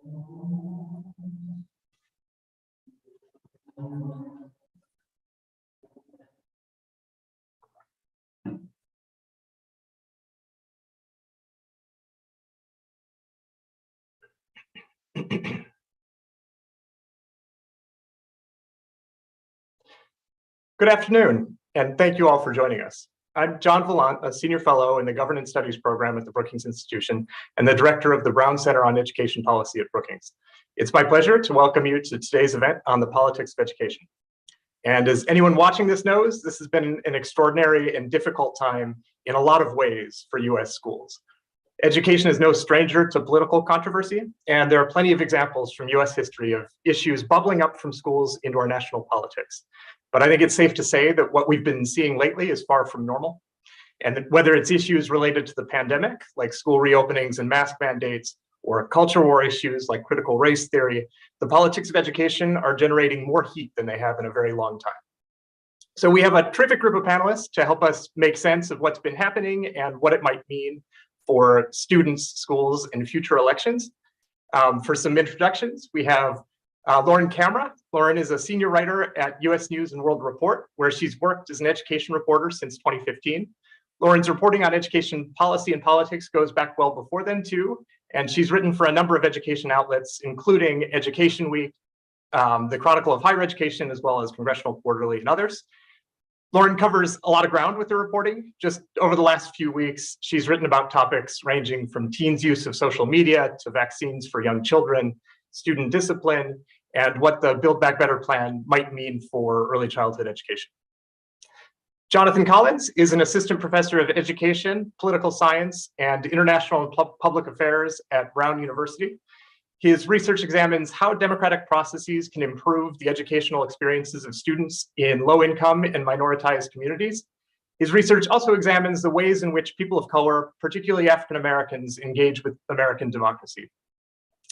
Good afternoon, and thank you all for joining us. I'm John Vallant, a senior fellow in the Governance Studies program at the Brookings Institution and the director of the Brown Center on Education Policy at Brookings. It's my pleasure to welcome you to today's event on the politics of education. And as anyone watching this knows, this has been an extraordinary and difficult time in a lot of ways for US schools. Education is no stranger to political controversy, and there are plenty of examples from US history of issues bubbling up from schools into our national politics. But I think it's safe to say that what we've been seeing lately is far from normal. And whether it's issues related to the pandemic, like school reopenings and mask mandates, or culture war issues like critical race theory, the politics of education are generating more heat than they have in a very long time. So we have a terrific group of panelists to help us make sense of what's been happening and what it might mean for students, schools, and future elections. For some introductions, we have Lauren Camera. Lauren is a senior writer at US News and World Report, where she's worked as an education reporter since 2015. Lauren's reporting on education policy and politics goes back well before then too, and she's written for a number of education outlets, including Education Week, the Chronicle of Higher Education, as well as Congressional Quarterly and others. Lauren covers a lot of ground with her reporting. Just over the last few weeks, she's written about topics ranging from teens' use of social media to vaccines for young children, student discipline, and what the Build Back Better plan might mean for early childhood education. Jonathan Collins is an assistant professor of education, political science, and international and public affairs at Brown University. His research examines how democratic processes can improve the educational experiences of students in low-income and minoritized communities. His research also examines the ways in which people of color, particularly African Americans, engage with American democracy.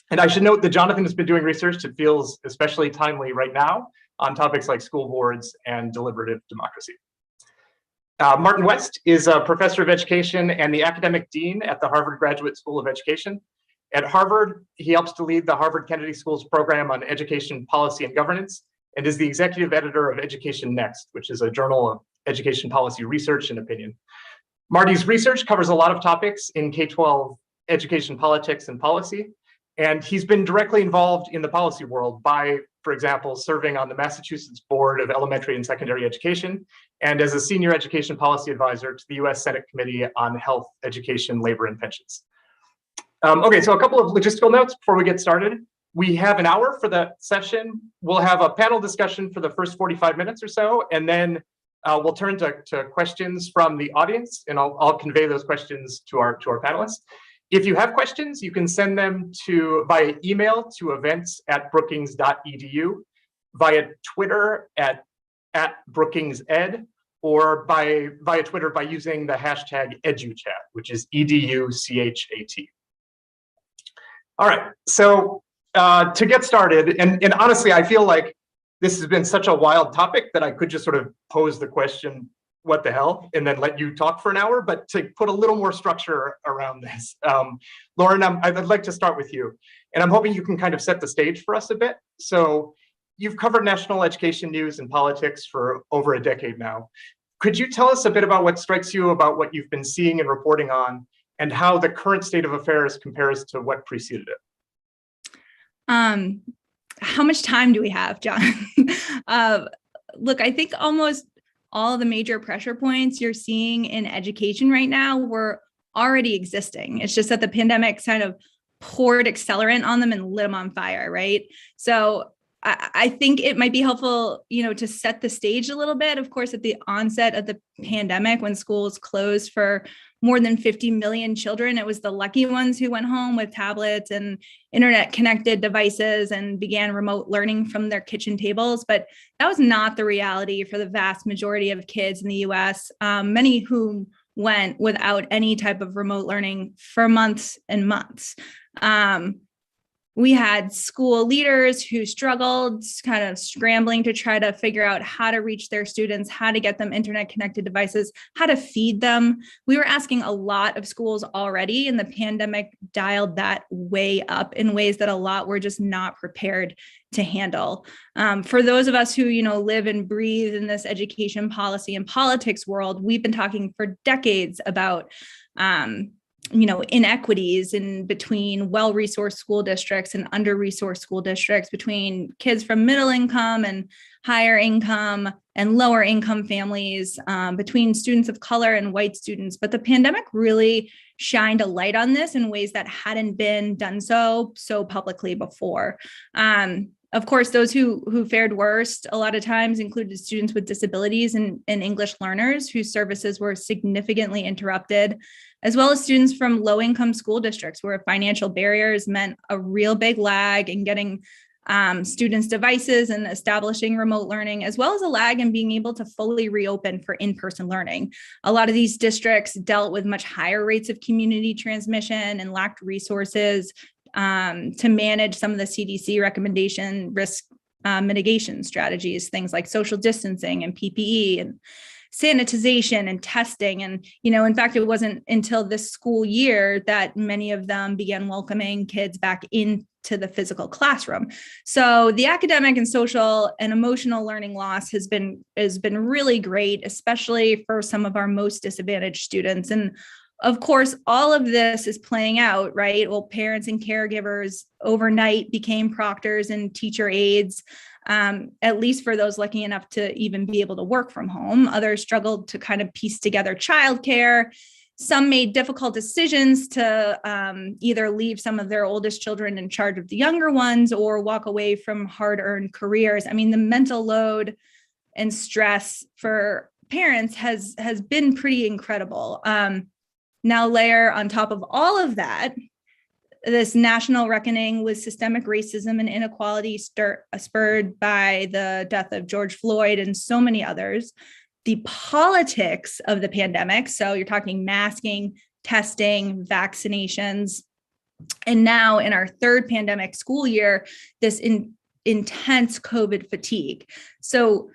And I should note that Jonathan has been doing research that feels especially timely right now on topics like school boards and deliberative democracy. Martin West is a professor of education and the academic dean at the Harvard Graduate School of Education. At Harvard, he helps to lead the Harvard Kennedy School's program on education policy and governance, and is the executive editor of Education Next, which is a journal of education policy research and opinion. Marty's research covers a lot of topics in K-12 education politics and policy, and he's been directly involved in the policy world by, for example, serving on the Massachusetts Board of Elementary and Secondary Education, and as a senior education policy advisor to the US Senate Committee on Health, Education, Labor, and Pensions. Okay, so a couple of logistical notes before we get started. We have an hour for the session. We'll have a panel discussion for the first 45 minutes or so, and then we'll turn to questions from the audience, and I'll convey those questions to our panelists. If you have questions, you can send them via email to events@brookings.edu, via Twitter at @BrookingsEd, or via Twitter by using the hashtag EduChat, which is EDUCHAT. All right, so to get started, and honestly, I feel like this has been such a wild topic that I could just sort of pose the question, what the hell, and then let you talk for an hour, but to put a little more structure around this. Lauren, I'd like to start with you, and I'm hoping you can kind of set the stage for us a bit. So you've covered national education news and politics for over a decade now. Could you tell us a bit about what strikes you about what you've been seeing and reporting on, and how the current state of affairs compares to what preceded it? How much time do we have, John? Look, I think almost all of the major pressure points you're seeing in education right now were already existing. It's just that the pandemic kind of poured accelerant on them and lit them on fire, right? So I think it might be helpful, to set the stage a little bit. Of course, at the onset of the pandemic, when schools closed for more than 50 million children, it was the lucky ones who went home with tablets and internet-connected devices and began remote learning from their kitchen tables. But that was not the reality for the vast majority of kids in the US, many whom went without any type of remote learning for months and months. We had school leaders who struggled, kind of scrambling to try to figure out how to reach their students, how to get them internet connected devices, how to feed them. We were asking a lot of schools already, and the pandemic dialed that way up in ways that a lot were just not prepared to handle. For those of us who, live and breathe in this education policy and politics world, we've been talking for decades about inequities in between well-resourced school districts and under-resourced school districts, between kids from middle income and higher income and lower income families, between students of color and white students. But the pandemic really shined a light on this in ways that hadn't been done so publicly before. Of course, those who fared worst a lot of times included students with disabilities and English learners whose services were significantly interrupted, as well as students from low-income school districts where financial barriers meant a real big lag in getting students devices and establishing remote learning, as well as a lag in being able to fully reopen for in-person learning. A lot of these districts dealt with much higher rates of community transmission and lacked resources to manage some of the CDC recommendation risk mitigation strategies, things like social distancing and PPE and sanitization and testing. And, in fact, it wasn't until this school year that many of them began welcoming kids back into the physical classroom. So the academic and social and emotional learning loss has been really great, especially for some of our most disadvantaged students. And of course, all of this is playing out, right? Well, parents and caregivers overnight became proctors and teacher aides, at least for those lucky enough to even be able to work from home. Others struggled to kind of piece together childcare. Some made difficult decisions to either leave some of their oldest children in charge of the younger ones or walk away from hard-earned careers. I mean, the mental load and stress for parents has been pretty incredible. Now layer on top of all of that, this national reckoning with systemic racism and inequality spurred by the death of George Floyd and so many others, the politics of the pandemic. So you're talking masking, testing, vaccinations, and now in our third pandemic school year, this intense COVID fatigue. So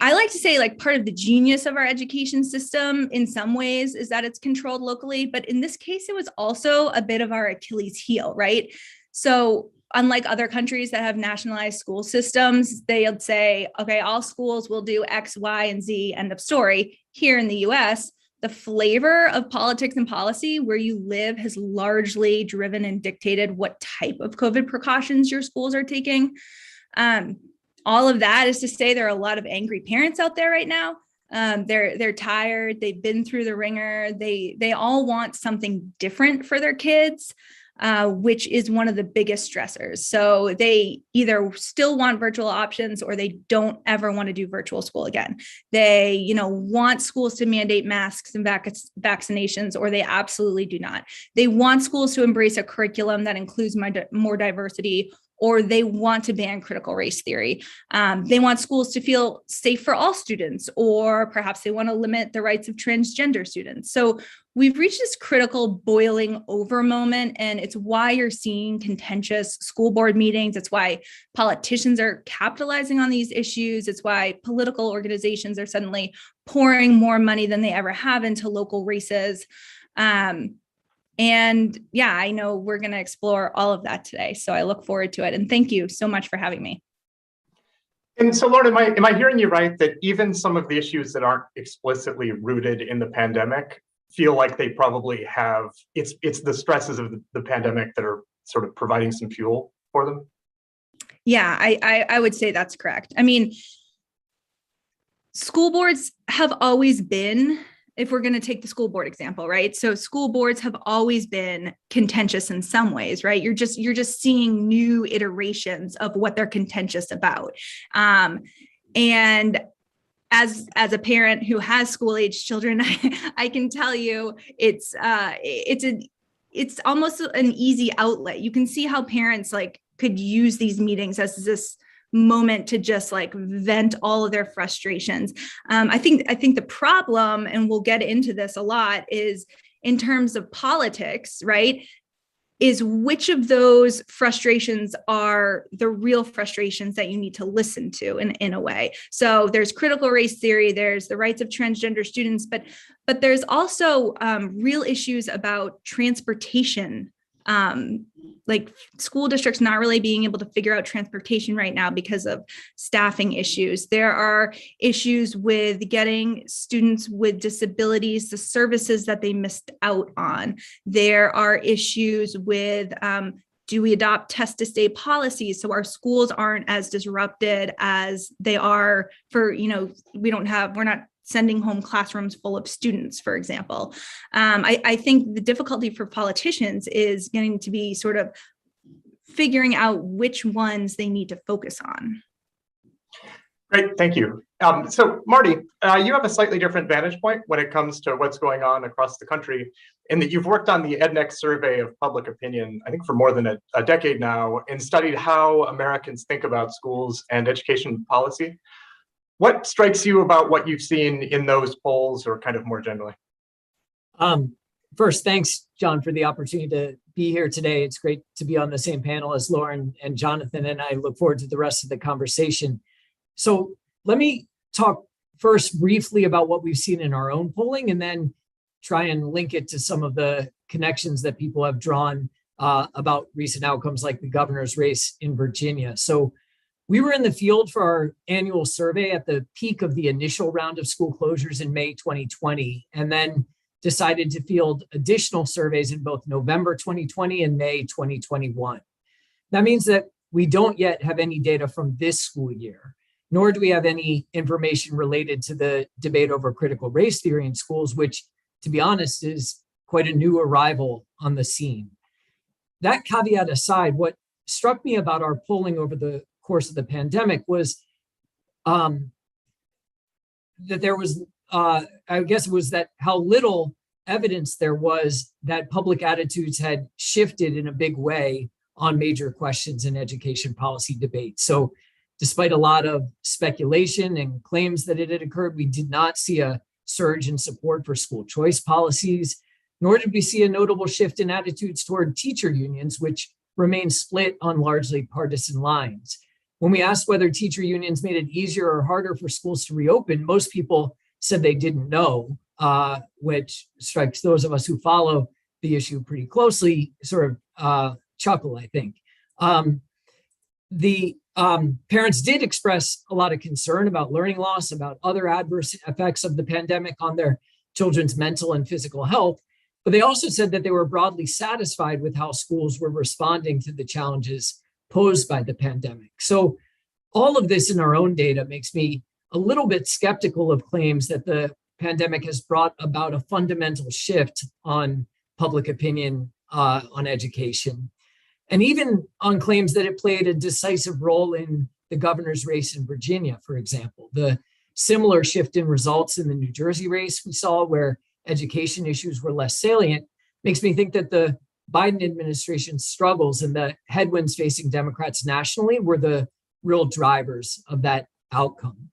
I like to say, part of the genius of our education system in some ways is that it's controlled locally, but in this case, it was also a bit of our Achilles heel, right? So unlike other countries that have nationalized school systems, they'll say, okay, all schools will do X, Y, and Z, end of story. Here in the US, the flavor of politics and policy where you live has largely driven and dictated what type of COVID precautions your schools are taking. All of that is to say there are a lot of angry parents out there right now. They're tired. They've been through the ringer. They all want something different for their kids, which is one of the biggest stressors. So they either still want virtual options or they don't ever want to do virtual school again. They, want schools to mandate masks and vaccinations, or they absolutely do not. They want schools to embrace a curriculum that includes more diversity, or they want to ban critical race theory. They want schools to feel safe for all students, or perhaps they want to limit the rights of transgender students. So we've reached this critical boiling over moment, and it's why you're seeing contentious school board meetings. It's why politicians are capitalizing on these issues. It's why political organizations are suddenly pouring more money than they ever have into local races. And yeah, I know we're going to explore all of that today. So I look forward to it. And thank you so much for having me. And so, Lauren, am I hearing you right that even some of the issues that aren't explicitly rooted in the pandemic feel like they probably have, it's the stresses of the pandemic that are sort of providing some fuel for them? Yeah, I would say that's correct. I mean, school boards have always been, if we're going to take the school board example, right? So school boards have always been contentious in some ways, right? You're just seeing new iterations of what they're contentious about. And as a parent who has school age children, I can tell you it's almost an easy outlet. You can see how parents could use these meetings as this moment to just vent all of their frustrations. I think the problem, and we'll get into this a lot, is in terms of politics, right? is which of those frustrations are the real frustrations that you need to listen to in a way. So there's critical race theory, there's the rights of transgender students, but there's also real issues about transportation, like school districts not really being able to figure out transportation right now because of staffing issues. There are issues with getting students with disabilities the services that they missed out on. There are issues with do we adopt test to stay policies so our schools aren't as disrupted as they are for, we're not sending home classrooms full of students, for example. I think the difficulty for politicians is getting to be sort of figuring out which ones they need to focus on. Great, thank you. So Marty, you have a slightly different vantage point when it comes to what's going on across the country, in that you've worked on the EdNext survey of public opinion, I think for more than a decade now, and studied how Americans think about schools and education policy. What strikes you about what you've seen in those polls, or kind of more generally? First, thanks, John, for the opportunity to be here today. It's great to be on the same panel as Lauren and Jonathan, and I look forward to the rest of the conversation. So let me talk first briefly about what we've seen in our own polling, and then try and link it to some of the connections that people have drawn about recent outcomes like the governor's race in Virginia. So we were in the field for our annual survey at the peak of the initial round of school closures in May 2020, and then decided to field additional surveys in both November 2020 and May 2021. That means that we don't yet have any data from this school year, nor do we have any information related to the debate over critical race theory in schools, which, to be honest, is quite a new arrival on the scene. That caveat aside, what struck me about our polling over the course of the pandemic was that there was, I guess it was that how little evidence there was that public attitudes had shifted in a big way on major questions in education policy debate. So despite a lot of speculation and claims that it had occurred, we did not see a surge in support for school choice policies, nor did we see a notable shift in attitudes toward teacher unions, which remain split on largely partisan lines. When we asked whether teacher unions made it easier or harder for schools to reopen, most people said they didn't know, which strikes those of us who follow the issue pretty closely sort of chuckle, I think. The parents did express a lot of concern about learning loss, about other adverse effects of the pandemic on their children's mental and physical health, but they also said that they were broadly satisfied with how schools were responding to the challenges posed by the pandemic. So all of this in our own data makes me a little bit skeptical of claims that the pandemic has brought about a fundamental shift on public opinion on education. And even on claims that it played a decisive role in the governor's race in Virginia, for example. The similar shift in results in the New Jersey race we saw, where education issues were less salient, makes me think that the Biden administration's struggles and the headwinds facing Democrats nationally were the real drivers of that outcome.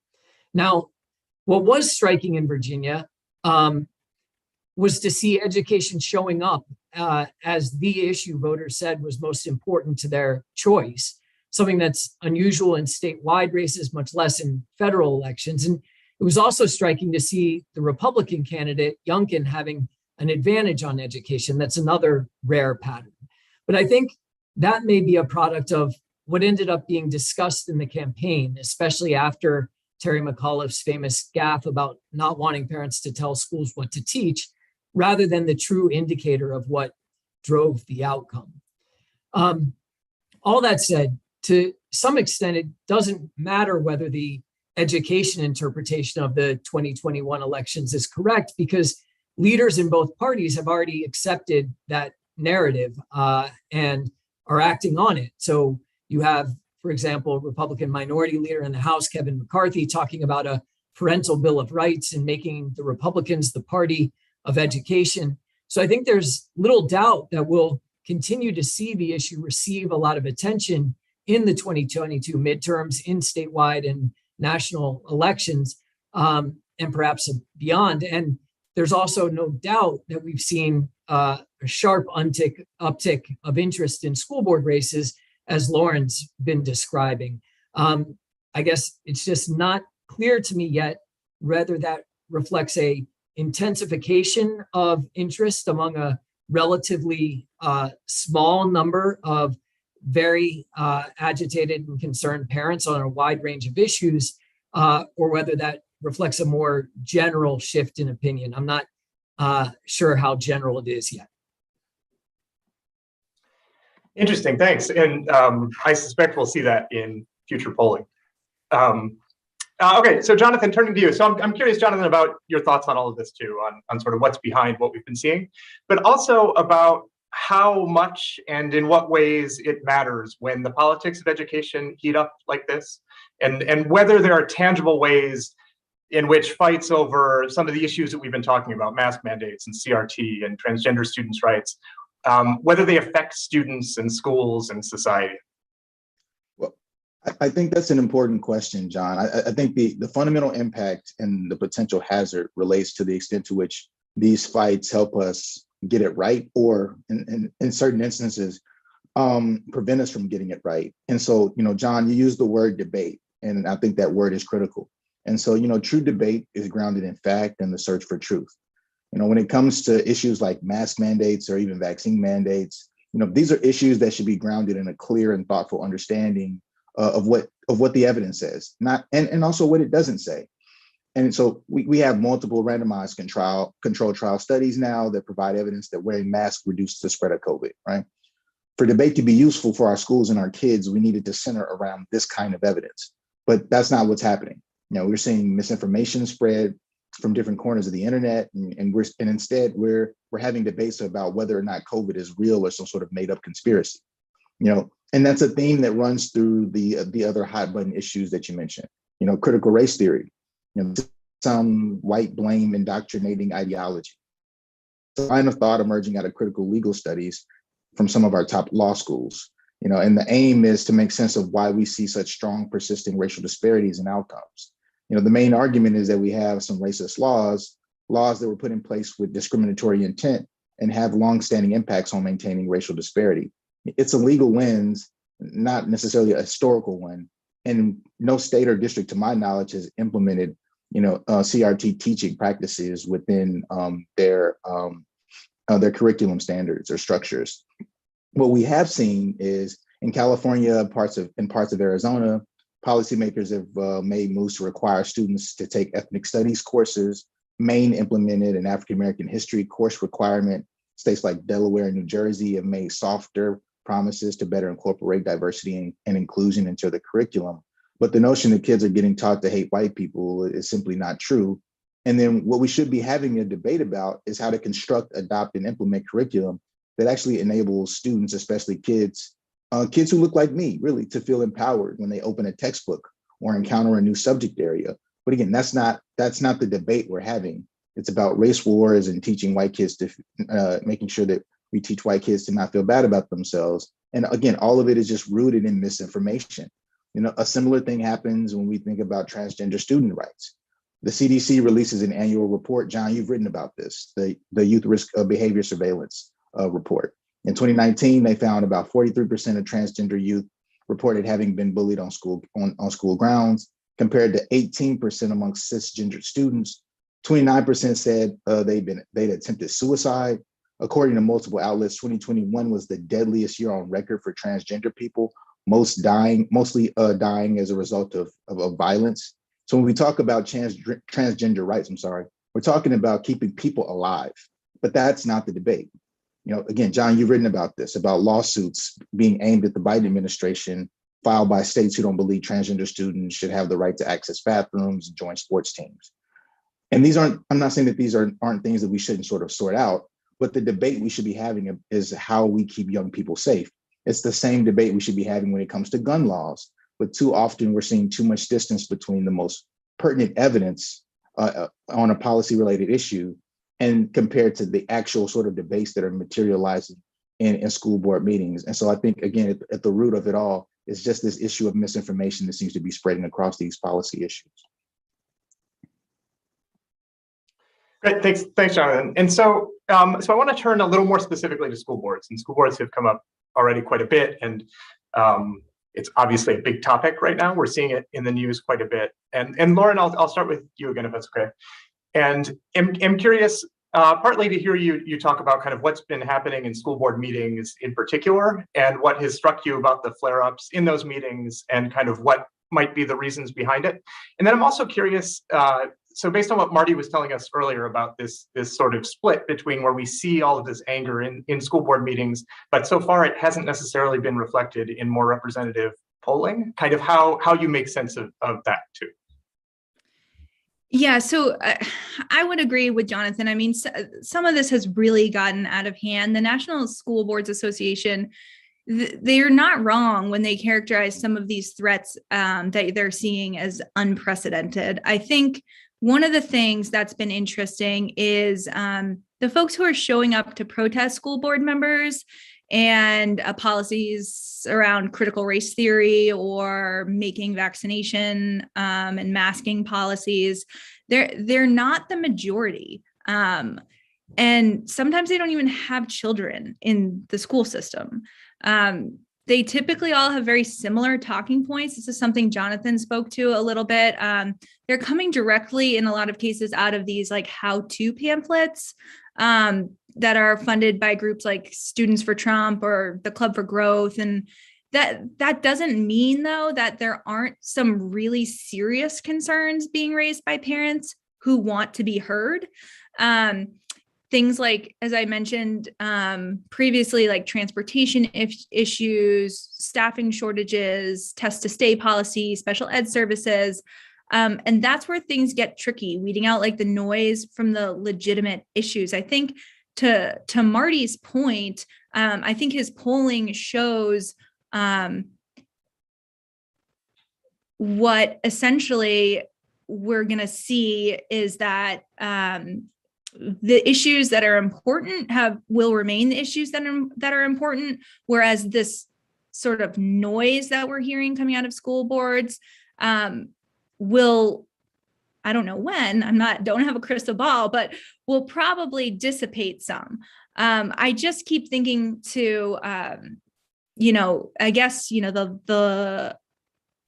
Now, what was striking in Virginia was to see education showing up as the issue voters said was most important to their choice, something that's unusual in statewide races, much less in federal elections. And it was also striking to see the Republican candidate, Youngkin, having an advantage on education. That's another rare pattern. But I think that may be a product of what ended up being discussed in the campaign, especially after Terry McAuliffe's famous gaffe about not wanting parents to tell schools what to teach, rather than the true indicator of what drove the outcome. All that said, to some extent, it doesn't matter whether the education interpretation of the 2021 elections is correct, because leaders in both parties have already accepted that narrative and are acting on it. So you have, for example, Republican minority leader in the House, Kevin McCarthy, talking about a parental bill of rights and making the Republicans the party of education. So I think there's little doubt that we'll continue to see the issue receive a lot of attention in the 2022 midterms, in statewide and national elections, and perhaps beyond. And there's also no doubt that we've seen sharp uptick of interest in school board races, as Lauren's been describing. I guess it's just not clear to me yet whether that reflects a intensification of interest among a relatively small number of very agitated and concerned parents on a wide range of issues, or whether that reflects a more general shift in opinion. I'm not sure how general it is yet. Interesting, thanks. And I suspect we'll see that in future polling. Okay, so Jonathan, turning to you. So I'm curious, Jonathan, about your thoughts on all of this too, on sort of what's behind what we've been seeing, but also about how much and in what ways it matters when the politics of education heat up like this, and whether there are tangible ways in which fights over some of the issues that we've been talking about, mask mandates and CRT and transgender students' rights, whether they affect students and schools and society. Well, I think that's an important question, John. I think the fundamental impact and the potential hazard relates to the extent to which these fights help us get it right, or in certain instances, prevent us from getting it right. And so, John, you used the word debate, and I think that word is critical. And so, true debate is grounded in fact and the search for truth. When it comes to issues like mask mandates or even vaccine mandates, these are issues that should be grounded in a clear and thoughtful understanding of what the evidence says, and also what it doesn't say. And so we have multiple randomized control trial studies now that provide evidence that wearing masks reduces the spread of COVID, right? For debate to be useful for our schools and our kids, we needed to center around this kind of evidence, but that's not what's happening. We're seeing misinformation spread from different corners of the internet, and instead we're having debates about whether or not COVID is real or some sort of made up conspiracy. And that's a theme that runs through the other hot button issues that you mentioned. Critical race theory, some white blame indoctrinating ideology. The line of thought emerging out of critical legal studies from some of our top law schools. And the aim is to make sense of why we see such strong, persisting racial disparities in outcomes. The main argument is that we have some racist laws that were put in place with discriminatory intent and have longstanding impacts on maintaining racial disparity. It's a legal lens, not necessarily a historical one. And no state or district, to my knowledge, has implemented, CRT teaching practices within their curriculum standards or structures. What we have seen is in California, in parts of Arizona, policymakers have made moves to require students to take ethnic studies courses. Maine implemented an African American history course requirement. States like Delaware and New Jersey have made softer promises to better incorporate diversity and inclusion into the curriculum. But the notion that kids are getting taught to hate white people is simply not true. And then what we should be having a debate about is how to construct, adopt, and implement curriculum that actually enables students, especially kids who look like me, really, to feel empowered when they open a textbook or encounter a new subject area. But again, that's not the debate we're having. It's about race wars and teaching white kids to making sure that we teach white kids to not feel bad about themselves. And again, all of it is just rooted in misinformation. A similar thing happens when we think about transgender student rights. The CDC releases an annual report. John, you've written about this, the Youth Risk Behavior Surveillance report. In 2019, they found about 43% of transgender youth reported having been bullied on school grounds, compared to 18% amongst cisgender students. 29% said they'd attempted suicide. According to multiple outlets, 2021 was the deadliest year on record for transgender people, mostly dying as a result of violence. So when we talk about transgender rights, we're talking about keeping people alive, but that's not the debate. Again, John, you've written about this, about lawsuits being aimed at the Biden administration, filed by states who don't believe transgender students should have the right to access bathrooms and join sports teams. And I'm not saying that these aren't things that we shouldn't sort of sort out, but the debate we should be having is how we keep young people safe. It's the same debate we should be having when it comes to gun laws, but too often we're seeing too much distance between the most pertinent evidence on a policy-related issue and compared to the actual sort of debates that are materializing in school board meetings. And so I think, again, at the root of it all is just this issue of misinformation that seems to be spreading across these policy issues. Great, thanks, Jonathan. And so So I want to turn a little more specifically to school boards, and school boards have come up already quite a bit, and it's obviously a big topic right now. We're seeing it in the news quite a bit. And Lauren, I'll start with you again, if that's okay. And I'm curious, partly to hear you talk about kind of what's been happening in school board meetings in particular, and what has struck you about the flare-ups in those meetings, and kind of what might be the reasons behind it. And then I'm also curious, so based on what Marty was telling us earlier about this sort of split between where we see all of this anger in school board meetings, but so far it hasn't necessarily been reflected in more representative polling, kind of how you make sense of that too. Yeah, so I would agree with Jonathan. I mean, some of this has really gotten out of hand. The National School Boards Association, they're not wrong when they characterize some of these threats that they're seeing as unprecedented. I think one of the things that's been interesting is the folks who are showing up to protest school board members and policies around critical race theory or making vaccination and masking policies. They're not the majority. And sometimes they don't even have children in the school system. They typically all have very similar talking points. This is something Jonathan spoke to a little bit. They're coming directly in a lot of cases out of these like how-to pamphlets that are funded by groups like Students for Trump or the Club for Growth. And that doesn't mean, though, that there aren't some really serious concerns being raised by parents who want to be heard. Things like, as I mentioned previously, like transportation issues, staffing shortages, test to stay policy, special ed services. And that's where things get tricky, weeding out like the noise from the legitimate issues. I think to Marty's point, I think his polling shows what essentially we're going to see is that the issues that are important will remain the issues that are important, whereas this sort of noise that we're hearing coming out of school boards will, I don't know when, don't have a crystal ball, but will probably dissipate some. I just keep thinking to, I guess,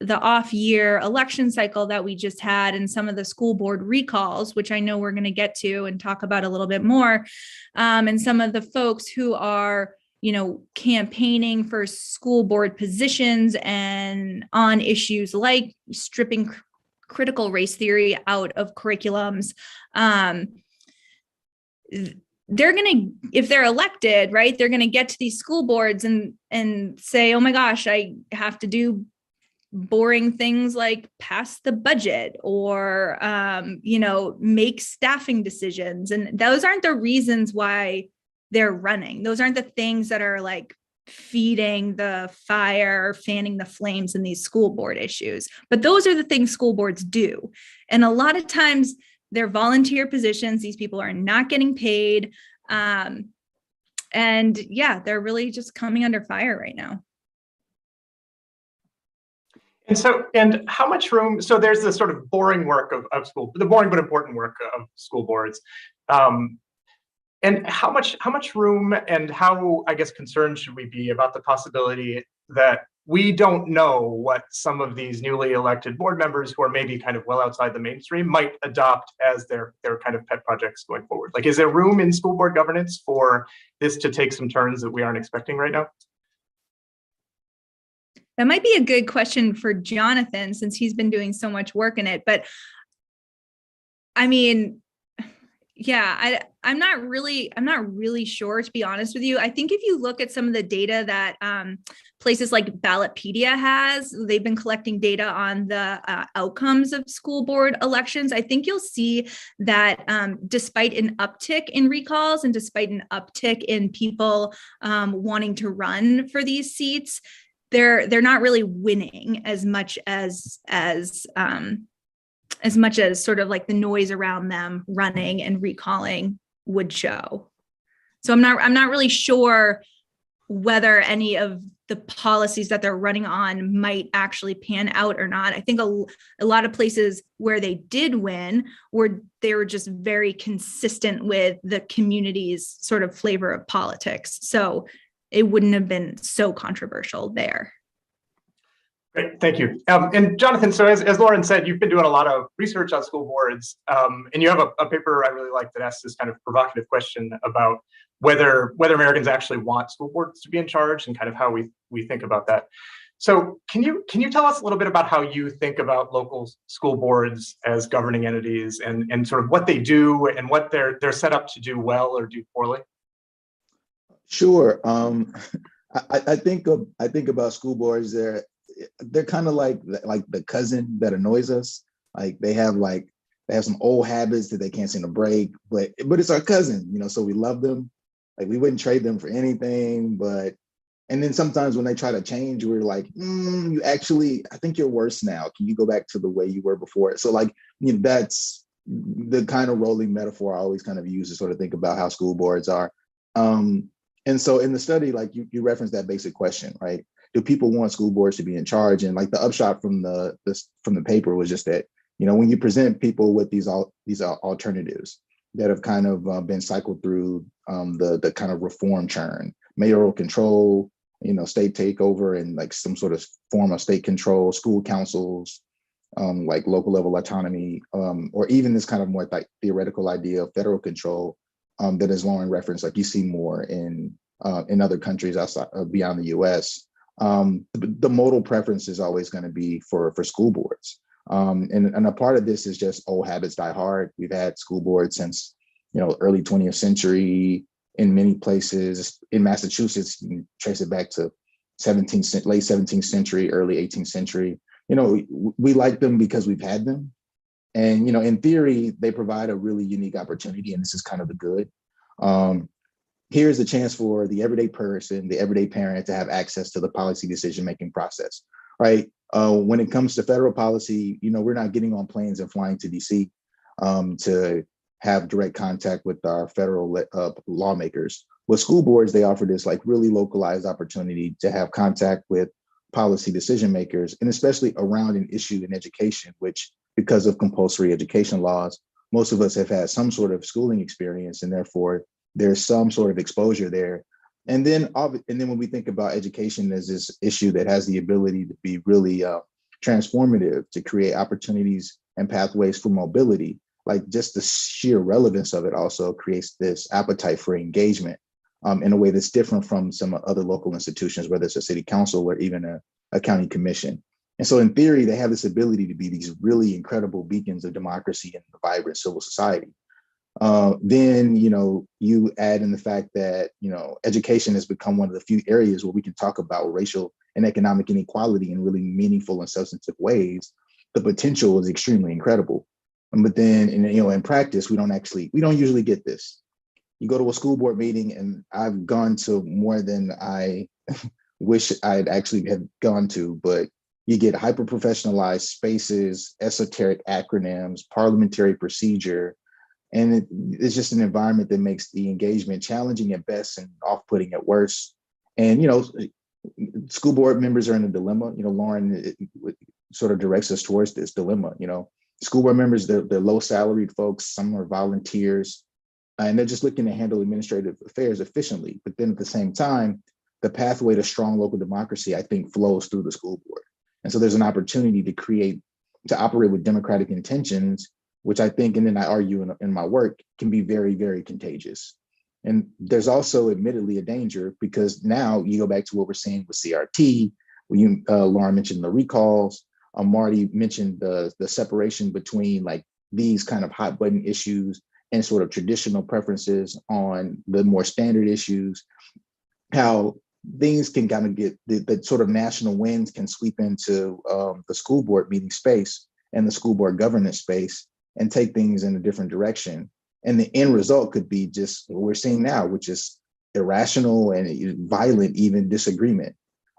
the off-year election cycle that we just had and some of the school board recalls, which I know we're going to get to and talk about a little bit more, and some of the folks who are, campaigning for school board positions and on issues like stripping critical race theory out of curriculums. They're going to, if they're elected, right, they're going to get to these school boards and say, oh my gosh, I have to do boring things like pass the budget or, make staffing decisions. And those aren't the reasons why they're running. Those aren't the things that are like feeding the fire, fanning the flames in these school board issues. But those are the things school boards do. And a lot of times they're volunteer positions. These people are not getting paid. And yeah, they're really just coming under fire right now. And how much room, so there's this sort of boring work of school, the boring but important work of school boards. And how much room and how, I guess, concerned should we be about the possibility that we don't know what some of these newly elected board members who are maybe kind of well outside the mainstream might adopt as their kind of pet projects going forward? Like, is there room in school board governance for this to take some turns that we aren't expecting right now? That might be a good question for Jonathan, since he's been doing so much work in it. But I mean, yeah, I'm not really sure, to be honest with you. I think if you look at some of the data that places like Ballotpedia has, they've been collecting data on the outcomes of school board elections. I think you'll see that despite an uptick in recalls and despite an uptick in people wanting to run for these seats, they're not really winning as much as sort of like the noise around them running and recalling would show. So I'm not really sure whether any of the policies that they're running on might actually pan out or not. I think a lot of places where they did win they were just very consistent with the community's sort of flavor of politics. So it wouldn't have been so controversial there. Great, thank you. And Jonathan, so as Lauren said, you've been doing a lot of research on school boards, and you have a paper I really like that asks this kind of provocative question about whether Americans actually want school boards to be in charge and kind of how we think about that. So can you tell us a little bit about how you think about local school boards as governing entities and sort of what they do and what they're set up to do well or do poorly? Sure. I think about school boards. They're kind of like the cousin that annoys us. Like they have some old habits that they can't seem to break, but it's our cousin, so we love them. Like we wouldn't trade them for anything, and then sometimes when they try to change, we're like, I think you're worse now. Can you go back to the way you were before? So that's the kind of rolling metaphor I always kind of use to sort of think about how school boards are. And so in the study, you referenced that basic question, right? Do people want school boards to be in charge? And the upshot from the paper was just that, when you present people with these alternatives that have kind of been cycled through the kind of reform churn, mayoral control, state takeover and some sort of form of state control, school councils, local level autonomy, or even this kind of more theoretical idea of federal control that, as Lauren referenced, you see more in other countries outside beyond the U.S. The modal preference is always going to be for school boards. And a part of this is just old habits die hard. We've had school boards since, early 20th century in many places. In Massachusetts, you can trace it back to late 17th century, early 18th century. We like them because we've had them. And, in theory, they provide a really unique opportunity. And this is kind of the good. Here's a chance for the everyday person, the everyday parent to have access to the policy decision-making process, right? When it comes to federal policy, we're not getting on planes and flying to DC to have direct contact with our federal lawmakers. With school boards, they offer this really localized opportunity to have contact with policy decision makers, and especially around an issue in education, which, because of compulsory education laws, most of us have had some sort of schooling experience, and therefore there's some sort of exposure there. And then when we think about education as this issue that has the ability to be really transformative, to create opportunities and pathways for mobility, just the sheer relevance of it also creates this appetite for engagement in a way that's different from some other local institutions, whether it's a city council or even a county commission. And so in theory, they have this ability to be these really incredible beacons of democracy and a vibrant civil society. Then, you add in the fact that, education has become one of the few areas where we can talk about racial and economic inequality in really meaningful and substantive ways. The potential is extremely incredible. But then, in practice, we don't usually get this. You go to a school board meeting, and I've gone to more than I wish I'd actually have gone to, but you get hyper-professionalized spaces, esoteric acronyms, parliamentary procedure, and it's just an environment that makes the engagement challenging at best and off-putting at worst. And, school board members are in a dilemma. Lauren sort of directs us towards this dilemma. School board members, they're low salaried folks, some are volunteers, and they're just looking to handle administrative affairs efficiently. But then at the same time, the pathway to strong local democracy, I think, flows through the school board. And so there's an opportunity to operate with democratic intentions, which I think, and then I argue in my work, can be very, very contagious. And there's also admittedly a danger, because now you go back to what we're seeing with CRT, Lauren mentioned the recalls, Marty mentioned the separation between these kind of hot button issues and sort of traditional preferences on the more standard issues, how things can kind of get the sort of national winds can sweep into the school board meeting space and the school board governance space and take things in a different direction. And the end result could be just what we're seeing now, which is irrational and violent, even disagreement.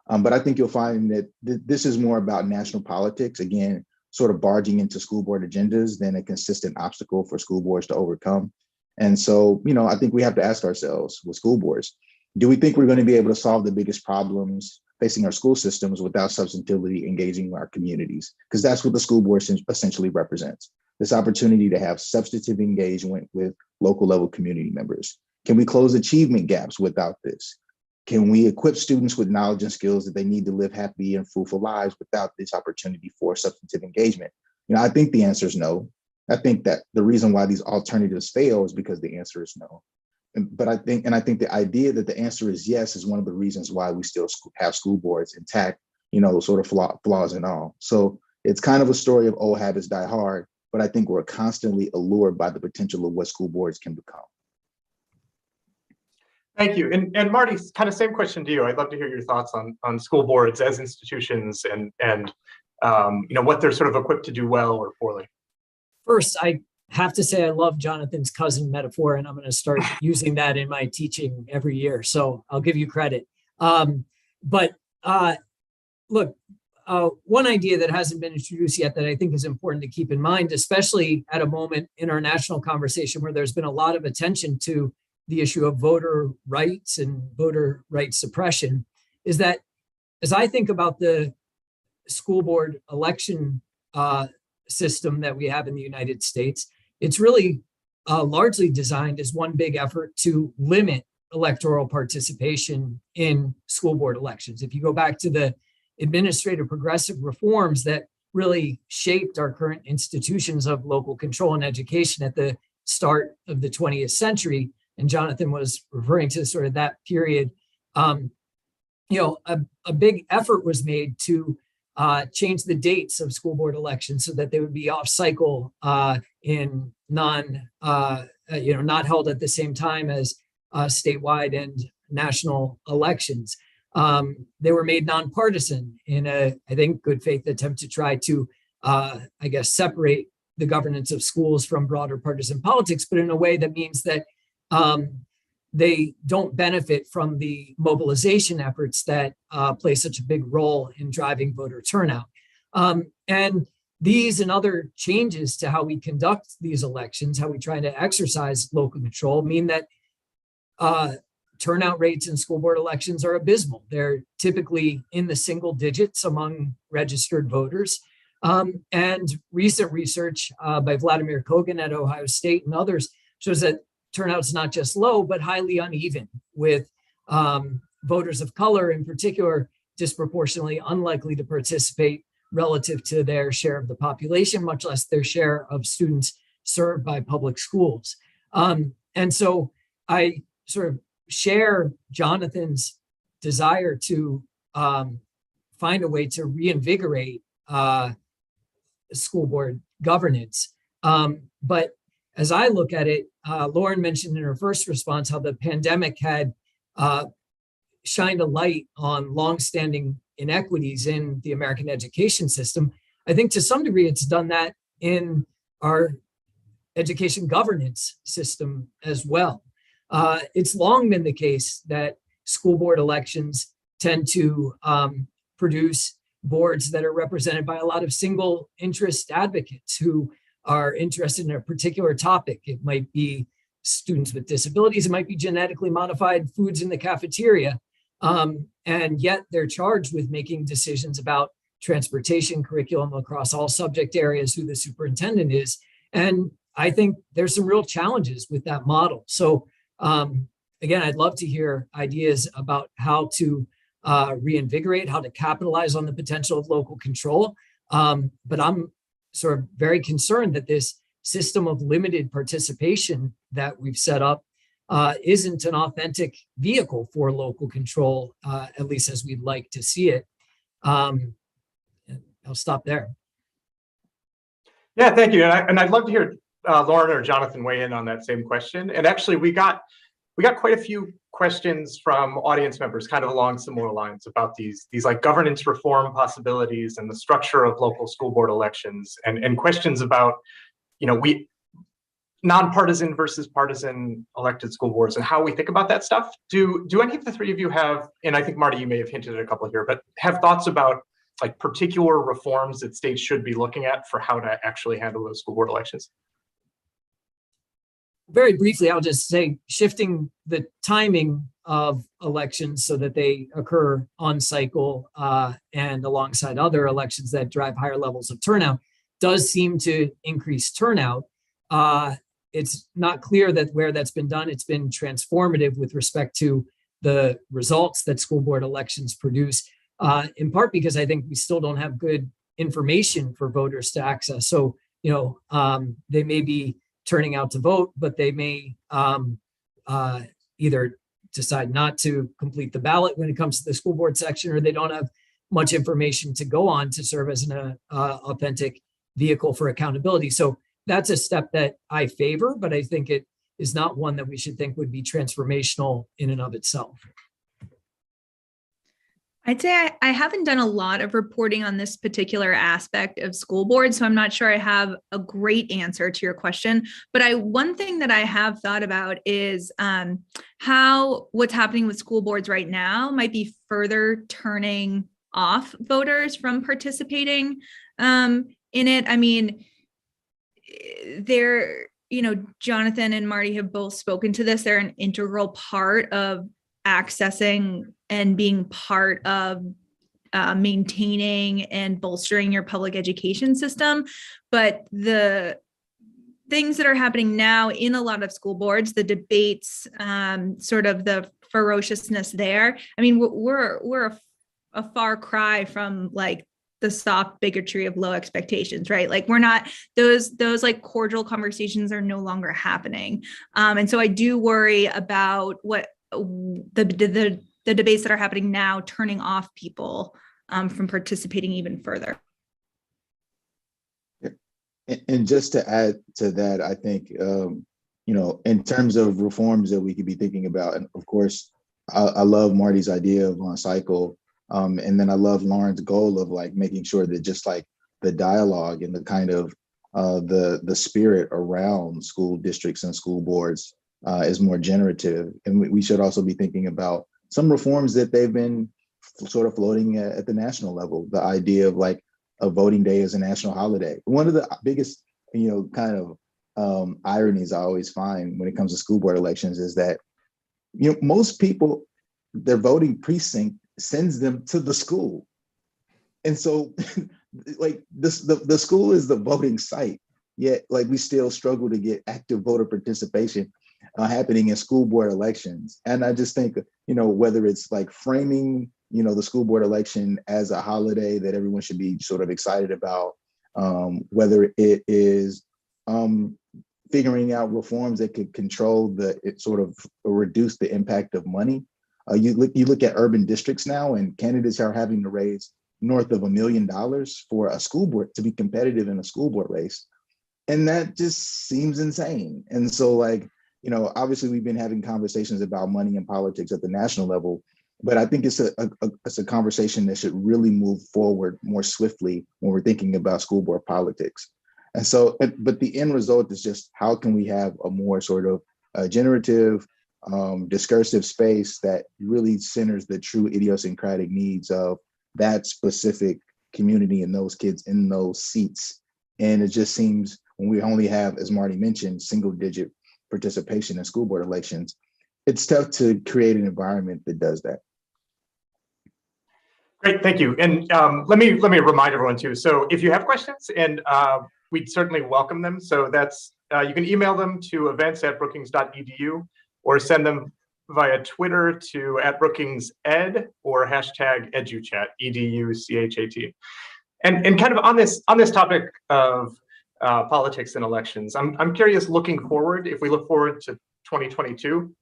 But I think you'll find that this is more about national politics, again, sort of barging into school board agendas than a consistent obstacle for school boards to overcome. And so, I think we have to ask ourselves with school boards, Do we think we're going to be able to solve the biggest problems facing our school systems without substantively engaging our communities? Because that's what the school board essentially represents, this opportunity to have substantive engagement with local level community members. Can we close achievement gaps without this? Can we equip students with knowledge and skills that they need to live happy and fruitful lives without this opportunity for substantive engagement? I think the answer is no. I think that the reason why these alternatives fail is because the answer is no. But I think the idea that the answer is yes is one of the reasons why we still have school boards intact, sort of flaws and all. So it's kind of a story of old habits die hard, but I think we're constantly allured by the potential of what school boards can become. Thank you. And Marty, kind of same question to you. I'd love to hear your thoughts on school boards as institutions and what they're sort of equipped to do well or poorly. First, I have to say I love Jonathan's cousin metaphor, and I'm going to start using that in my teaching every year. So I'll give you credit. Look, one idea that hasn't been introduced yet that I think is important to keep in mind, especially at a moment in our national conversation where there's been a lot of attention to the issue of voter rights and voter rights suppression, is that as I think about the school board election system that we have in the United States, it's really largely designed as one big effort to limit electoral participation in school board elections. If you go back to the administrative progressive reforms that really shaped our current institutions of local control and education at the start of the 20th century, and Jonathan was referring to sort of that period, a big effort was made to change the dates of school board elections so that they would be off cycle in not held at the same time as statewide and national elections. They were made nonpartisan in I think, good faith attempt to try to, separate the governance of schools from broader partisan politics, but in a way that means that they don't benefit from the mobilization efforts that play such a big role in driving voter turnout. And these and other changes to how we conduct these elections, how we try to exercise local control, mean that turnout rates in school board elections are abysmal. They're typically in the single digits among registered voters. And recent research by Vladimir Kogan at Ohio State and others shows that turnout's not just low, but highly uneven, with voters of color in particular disproportionately unlikely to participate relative to their share of the population, much less their share of students served by public schools. And so I sort of share Jonathan's desire to find a way to reinvigorate school board governance. But as I look at it, Lauren mentioned in her first response how the pandemic had shined a light on longstanding inequities in the American education system. I think to some degree it's done that in our education governance system as well. It's long been the case that school board elections tend to produce boards that are represented by a lot of single interest advocates who are interested in a particular topic. It might be students with disabilities, it might be genetically modified foods in the cafeteria. And yet they're charged with making decisions about transportation curriculum across all subject areas, who the superintendent is. And I think there's some real challenges with that model. So again, I'd love to hear ideas about how to reinvigorate, how to capitalize on the potential of local control. But I'm sort of very concerned that this system of limited participation that we've set up isn't an authentic vehicle for local control, at least as we'd like to see it. I'll stop there. Yeah, thank you. And I'd love to hear Lauren or Jonathan weigh in on that same question. And actually, we got quite a few questions from audience members kind of along similar lines about these like governance reform possibilities and the structure of local school board elections, and questions about, nonpartisan versus partisan elected school boards and how we think about that stuff. Do any of the three of you have, and I think Marty, you may have hinted at a couple here, but have thoughts about like particular reforms that states should be looking at for how to actually handle those school board elections? Very briefly, I'll just say shifting the timing of elections so that they occur on cycle and alongside other elections that drive higher levels of turnout does seem to increase turnout. It's not clear that where that's been done, it's been transformative with respect to the results that school board elections produce, in part because I think we still don't have good information for voters to access. So, they may be turning out to vote, but they may either decide not to complete the ballot when it comes to the school board section, or they don't have much information to go on to serve as an authentic vehicle for accountability. So that's a step that I favor, but I think it is not one that we should think would be transformational in and of itself. I'd say I haven't done a lot of reporting on this particular aspect of school boards, so I'm not sure I have a great answer to your question. But one thing that I have thought about is how what's happening with school boards right now might be further turning off voters from participating in it. I mean, Jonathan and Marty have both spoken to this. They're an integral part of accessing and being part of maintaining and bolstering your public education system. But the things that are happening now in a lot of school boards, the debates, sort of the ferociousness there, I mean, we're a far cry from like the soft bigotry of low expectations, right? Like we're not, those like cordial conversations are no longer happening. And so I do worry about what the debates that are happening now turning off people from participating even further. And just to add to that, I think, in terms of reforms that we could be thinking about, and of course, I love Marty's idea of on cycle. And then I love Lauren's goal of like making sure that just like the dialogue and the kind of the spirit around school districts and school boards is more generative. And we should also be thinking about some reforms that they've been sort of floating at the national level. The idea of like a voting day as a national holiday. One of the biggest, kind of ironies I always find when it comes to school board elections is that, most people, their voting precinct sends them to the school. And so like the school is the voting site, yet like we still struggle to get active voter participation happening in school board elections. And I just think, whether it's like framing, the school board election as a holiday that everyone should be sort of excited about, whether it is figuring out reforms that could control reduce the impact of money. You look at urban districts now, and candidates are having to raise north of $1 million for a school board to be competitive in a school board race. And that just seems insane. And so like, obviously we've been having conversations about money and politics at the national level, but I think it's a conversation that should really move forward more swiftly when we're thinking about school board politics. And so, but the end result is just how can we have a more sort of generative, discursive space that really centers the true idiosyncratic needs of that specific community and those kids in those seats. And it just seems when we only have, as Marty mentioned, single digit participation in school board elections, it's tough to create an environment that does that. Great, thank you. And let me remind everyone too. So if you have questions, and we'd certainly welcome them. So that's, you can email them to events@brookings.edu or send them via Twitter to @BrookingsEd or #EduChat, EDUCHAT. And kind of on this topic of politics and elections, I'm curious, looking forward, if we look forward to 2022,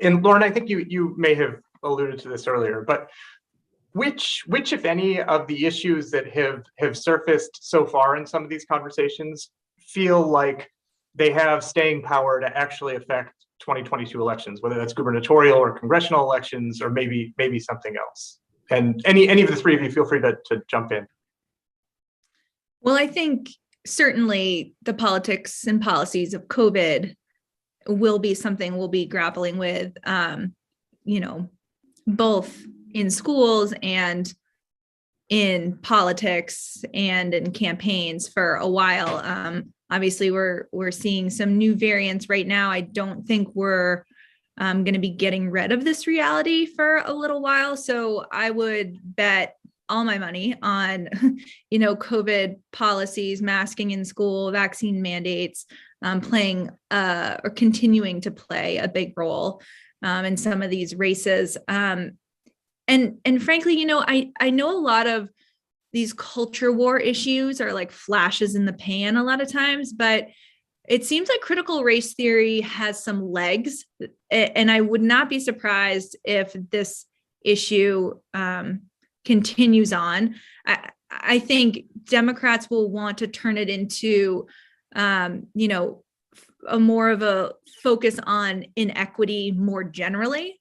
and Lauren, I think you may have alluded to this earlier, but which if any of the issues that have surfaced so far in some of these conversations feel like they have staying power to actually affect 2022 elections, whether that's gubernatorial or congressional elections, or maybe something else? And any of the three of you, feel free to jump in. Well, I think certainly the politics and policies of COVID will be something we'll be grappling with, both in schools and in politics and in campaigns for a while. Obviously, we're seeing some new variants right now. I don't think we're going to be getting rid of this reality for a little while. So I would bet all my money on, COVID policies, masking in school, vaccine mandates, playing or continuing to play a big role in some of these races. And frankly, I know a lot of these culture war issues are like flashes in the pan a lot of times, but it seems like critical race theory has some legs, and I would not be surprised if this issue continues on. I think Democrats will want to turn it into, a more of a focus on inequity more generally,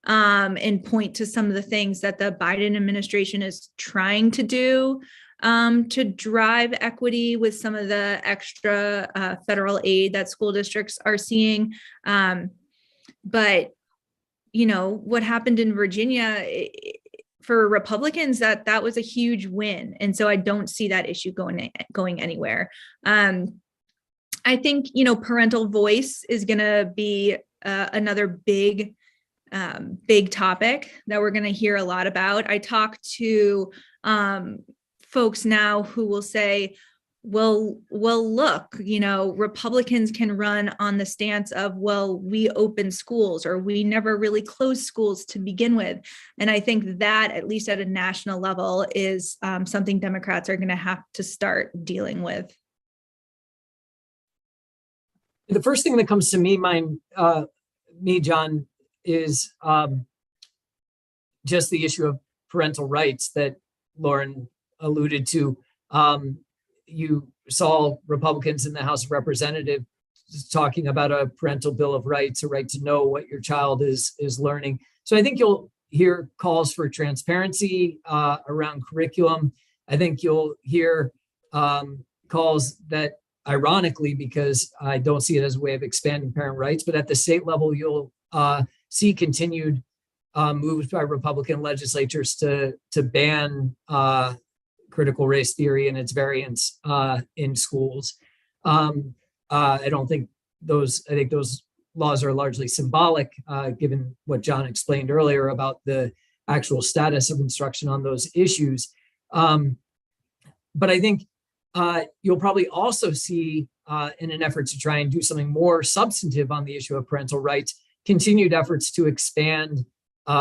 and point to some of the things that the Biden administration is trying to do to drive equity with some of the extra federal aid that school districts are seeing. But, what happened in Virginia for Republicans, that was a huge win. And so I don't see that issue going anywhere. I think, parental voice is going to be another big topic that we're going to hear a lot about. I talk to folks now who will say, well, look, Republicans can run on the stance of, well, we open schools, or we never really closed schools to begin with. And I think that, at least at a national level, is something Democrats are going to have to start dealing with. The first thing that comes to mind, John, is just the issue of parental rights that Lauren alluded to. You saw Republicans in the House of Representatives talking about a parental bill of rights, a right to know what your child is learning. So I think you'll hear calls for transparency around curriculum. I think you'll hear calls that, ironically, because I don't see it as a way of expanding parent rights, but at the state level, you'll see continued moves by Republican legislatures to ban critical race theory and its variants in schools. I think those laws are largely symbolic, given what John explained earlier about the actual status of instruction on those issues. But I think you'll probably also see, in an effort to try and do something more substantive on the issue of parental rights, continued efforts to expand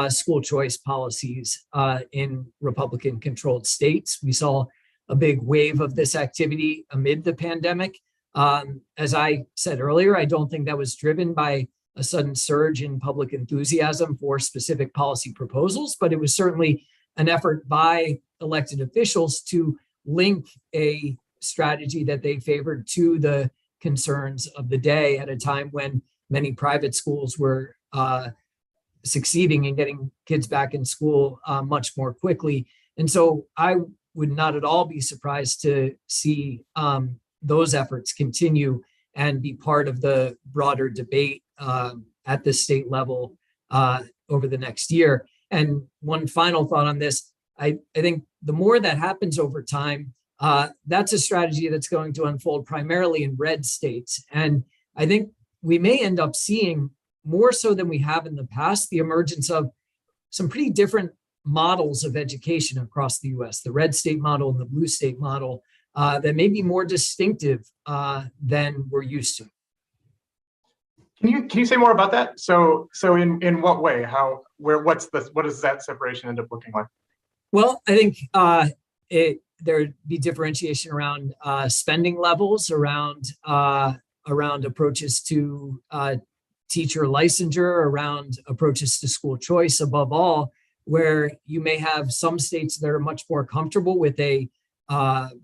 school choice policies in Republican-controlled states. We saw a big wave of this activity amid the pandemic. As I said earlier, I don't think that was driven by a sudden surge in public enthusiasm for specific policy proposals, but it was certainly an effort by elected officials to link a strategy that they favored to the concerns of the day at a time when many private schools were succeeding in getting kids back in school much more quickly. And so I would not at all be surprised to see those efforts continue and be part of the broader debate at the state level over the next year. And one final thought on this, I think the more that happens over time, that's a strategy that's going to unfold primarily in red states. And I think we may end up seeing, more so than we have in the past, the emergence of some pretty different models of education across the US, the red state model and the blue state model, that may be more distinctive than we're used to. Can you say more about that? So in what way? What does that separation end up looking like? Well, I think there'd be differentiation around spending levels, around approaches to teacher licensure, around approaches to school choice, above all, where you may have some states that are much more comfortable with a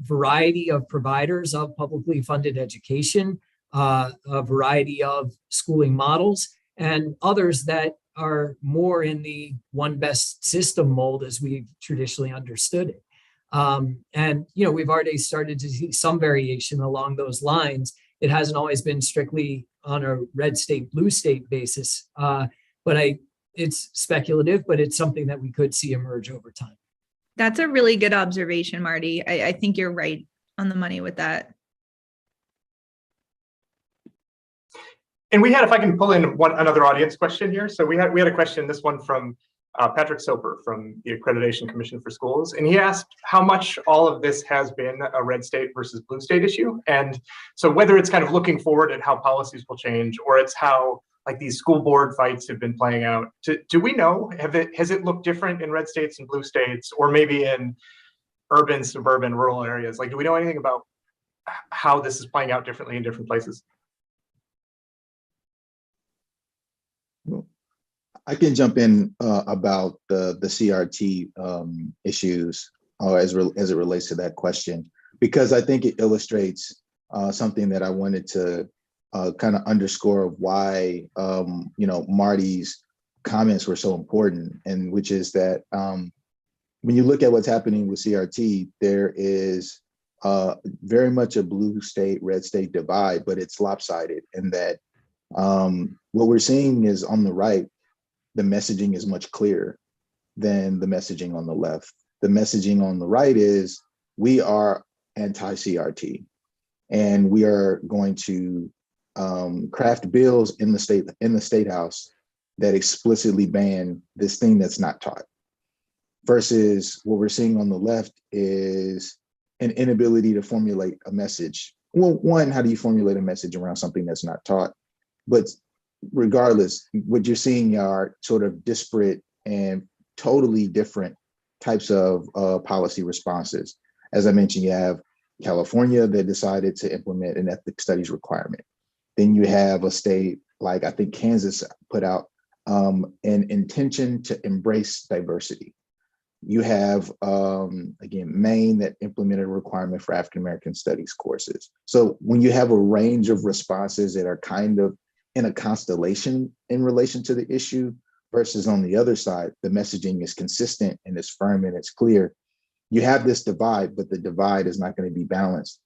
variety of providers of publicly funded education, a variety of schooling models, and others that are more in the one best system mold as we've traditionally understood it. And we've already started to see some variation along those lines. It hasn't always been strictly on a red state, blue state basis, but it's speculative, but it's something that we could see emerge over time. That's a really good observation, Marty. I think you're right on the money with that. And we had, if I can pull in another audience question here. So we had a question, this one from Patrick Soper from the Accreditation Commission for Schools. And he asked how much all of this has been a red state versus blue state issue. And so whether it's kind of looking forward at how policies will change, or it's how like these school board fights have been playing out. Do we know, has it looked different in red states and blue states, or maybe in urban, suburban, rural areas? Like, do we know anything about how this is playing out differently in different places? I can jump in about the CRT issues as it relates to that question, because I think it illustrates something that I wanted to kind of underscore of why Marty's comments were so important, and which is that when you look at what's happening with CRT, there is very much a blue state, red state divide, but it's lopsided in that what we're seeing is on the right, the messaging is much clearer than the messaging on the left. The messaging on the right is we are anti-CRT, and we are going to craft bills in the state house that explicitly ban this thing that's not taught. Versus what we're seeing on the left is an inability to formulate a message. Well, one, how do you formulate a message around something that's not taught? But regardless, what you're seeing are sort of disparate and totally different types of policy responses. As I mentioned, you have California that decided to implement an ethnic studies requirement. Then you have a state like, I think Kansas put out an intention to embrace diversity. You have, again, Maine that implemented a requirement for African-American studies courses. So when you have a range of responses that are kind of in a constellation in relation to the issue, versus on the other side, the messaging is consistent and it's firm and it's clear. You have this divide, but the divide is not going to be balanced.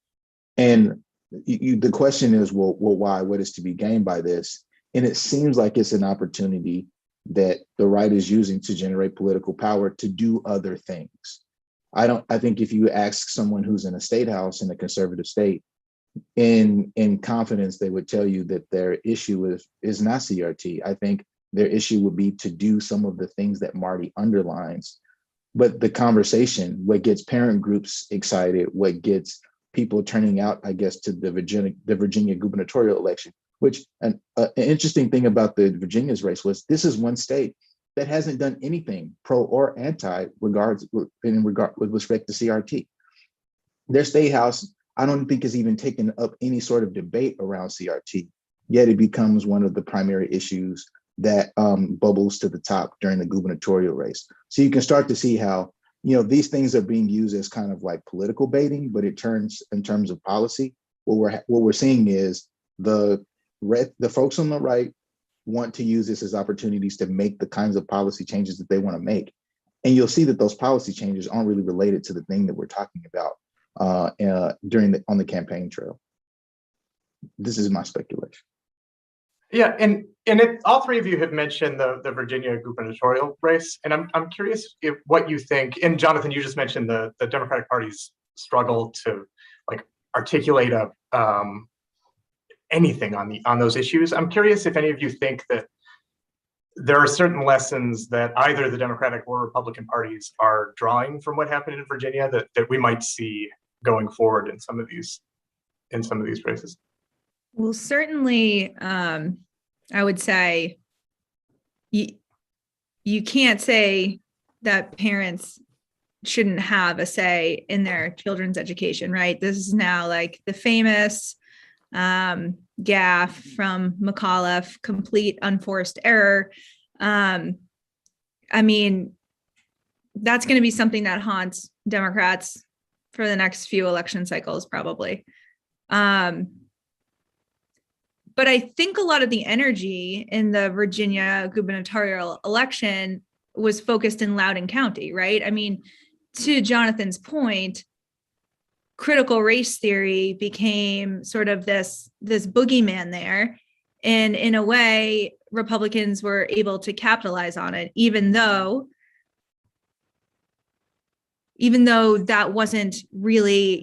And the question is, well, why? What is to be gained by this? And it seems like it's an opportunity that the right is using to generate political power to do other things. I think if you ask someone who's in a state house in a conservative state, in confidence, they would tell you that their issue is not CRT. I think their issue would be to do some of the things that Marty underlines. But the conversation, what gets parent groups excited, what gets people turning out, I guess, to the Virginia gubernatorial election, which an interesting thing about the Virginia's race was this is one state that hasn't done anything pro or anti with respect to CRT. Their state house, I don't think, has even taken up any sort of debate around CRT, yet it becomes one of the primary issues that bubbles to the top during the gubernatorial race. So you can start to see how, these things are being used as kind of like political baiting, but it turns in terms of policy. What we're seeing is the folks on the right want to use this as opportunities to make the kinds of policy changes that they want to make. And you'll see that those policy changes aren't really related to the thing that we're talking about on the campaign trail. This is my speculation. Yeah, and all three of you have mentioned the Virginia gubernatorial race, and I'm curious what you think. And Jonathan, you just mentioned the Democratic Party's struggle to articulate anything on those issues. I'm curious if any of you think that there are certain lessons that either the Democratic or Republican parties are drawing from what happened in Virginia that we might see going forward in some of these races. Well, certainly, I would say you can't say that parents shouldn't have a say in their children's education, right? This is now like the famous gaffe from McAuliffe, complete unforced error. I mean, that's going to be something that haunts Democrats for the next few election cycles, probably. But I think a lot of the energy in the Virginia gubernatorial election was focused in Loudoun County, right? I mean, to Jonathan's point, critical race theory became sort of this boogeyman there. And in a way, Republicans were able to capitalize on it, even though that wasn't really,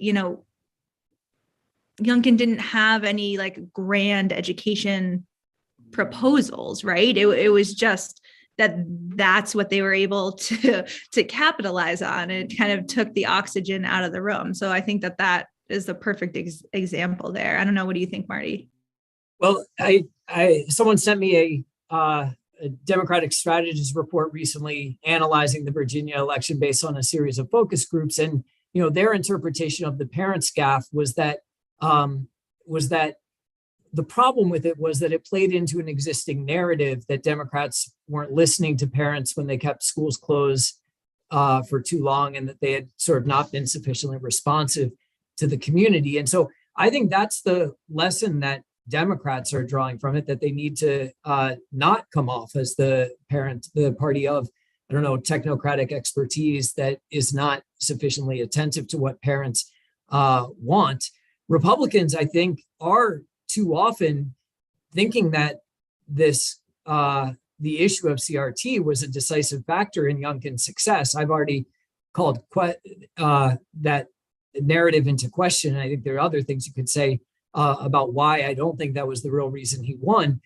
Youngkin didn't have any grand education proposals, right? It was just that's what they were able to capitalize on. It kind of took the oxygen out of the room. So I think that is the perfect example there. I don't know. What do you think, Marty? Well, someone sent me a Democratic strategist report recently analyzing the Virginia election based on a series of focus groups, and their interpretation of the parents' gaffe was that the problem with it was that it played into an existing narrative that Democrats weren't listening to parents when they kept schools closed for too long, and that they had sort of not been sufficiently responsive to the community. And so I think that's the lesson that Democrats are drawing from it, that they need to not come off as the party of, technocratic expertise that is not sufficiently attentive to what parents want. Republicans, I think, are too often thinking that the issue of CRT was a decisive factor in Youngkin's success. I've already called that narrative into question. And I think there are other things you could say about why I don't think that was the real reason he won.